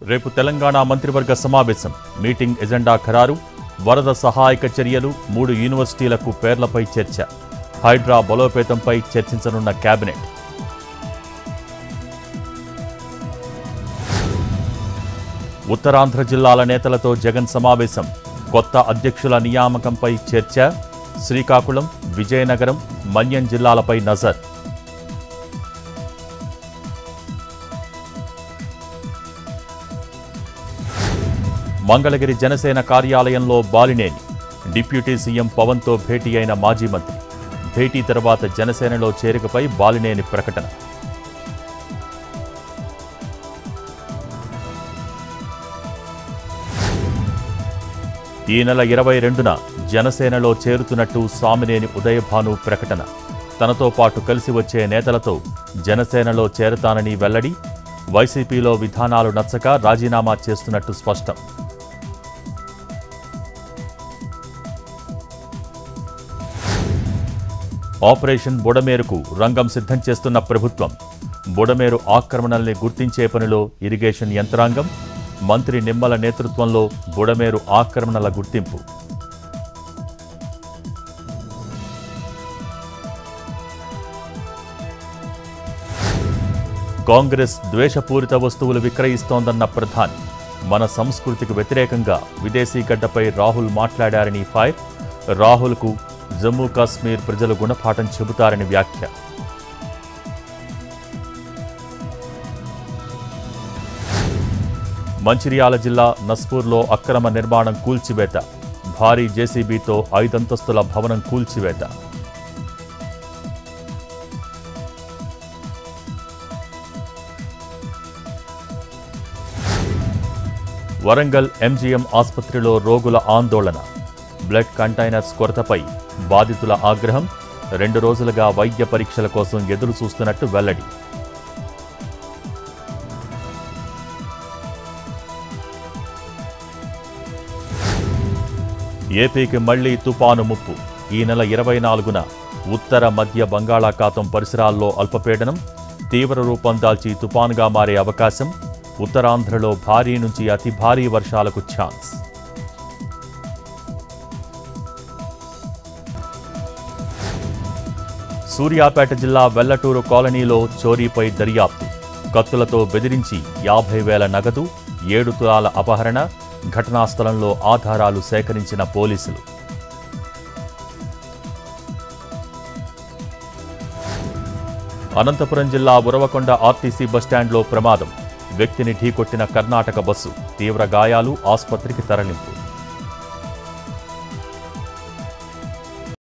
రేపు తెలంగాణ మంత్రివర్గ సమావేశం. మీటింగ్ ఎజెండా ఖరారు. వరద సహాయక చర్యలు, 3 యూనివర్సిటీలకు పేర్లపై చర్చ. హైడ్రా బలోపేతంపై చర్చించనున్న కేబినెట్. ఉత్తరాంధ్ర జిల్లాల నేతలతో జగన్ సమావేశం. కొత్త అధ్యక్షుల నియామకంపై చర్చ. శ్రీకాకుళం, విజయనగరం, మన్యం జిల్లాలపై నజర్. మంగళగిరి జనసేన కార్యాలయంలో బాలినేని. డిప్యూటీ సీఎం పవన్తో భేటీ అయిన మాజీ మంత్రి. భేటీ తర్వాత జనసేనలో చేరికపై బాలినేని ప్రకటన. ఈ నెల 22న జనసేనలో చేరుతున్నట్టు సామినేని ఉదయభాను ప్రకటన. తనతో పాటు కలిసి వచ్చే నేతలతో జనసేనలో చేరతానని వెల్లడి. వైసీపీలో విధానాలు నచ్చక రాజీనామా చేస్తున్నట్టు స్పష్టం. ఆపరేషన్ బుడమేరుకు రంగం సిద్ధం చేస్తున్న ప్రభుత్వం. బుడమేరు ఆక్రమణల్ని గుర్తించే పనిలో ఇరిగేషన్ యంత్రాంగం. మంత్రి నిమ్మల నేతృత్వంలో బుడమేరు ఆక్రమణల గుర్తింపు. కాంగ్రెస్ ద్వేషపూరిత వస్తువులు విక్రయిస్తోందన్న ప్రధాని. మన సంస్కృతికి వ్యతిరేకంగా విదేశీ గడ్డపై రాహుల్ మాట్లాడారని ఫైర్. రాహుల్కు జమ్మూ కాశ్మీర్ ప్రజలు గుణపాఠం చెబుతారని వ్యాఖ్య. మంచిర్యాల జిల్లా నస్పూర్లో అక్రమ నిర్మాణం కూల్చివేత. భారీ జేసీబీతో 5 అంతస్తుల భవనం కూల్చివేత. వరంగల్ ఎంజీఎం ఆసుపత్రిలో రోగుల ఆందోళన. బ్లడ్ కంటైనర్స్ కొరతపై బాధితుల ఆగ్రహం. 2 రోజులుగా వైద్య పరీక్షల కోసం ఎదురు చూస్తున్నట్టు వెల్లడి. ఏపీకి మళ్లీ తుపాను ముప్పు. ఈ నెల 24న ఉత్తర మధ్య బంగాళాఖాతం పరిసరాల్లో అల్పపీడనం తీవ్ర రూపం దాల్చి తుపానుగా మారే అవకాశం. ఉత్తరాంధ్రలో భారీ నుంచి అతి భారీ వర్షాలకు ఛాన్స్. సూర్యాపేట జిల్లా వెల్లటూరు కాలనీలో చోరీపై దర్యాప్తు. కత్తులతో బెదిరించి 50,000 నగదు, 7 తులాల అపహరణ. ఘటనా స్థలంలో ఆధారాలు సేకరించిన పోలీసులు. అనంతపురం జిల్లా ఉరవకొండ ఆర్టీసీ బస్టాండ్లో ప్రమాదం. వ్యక్తిని ఢీకొట్టిన కర్ణాటక బస్సు. తీవ్ర గాయాలు, ఆసుపత్రికి తరలింపు.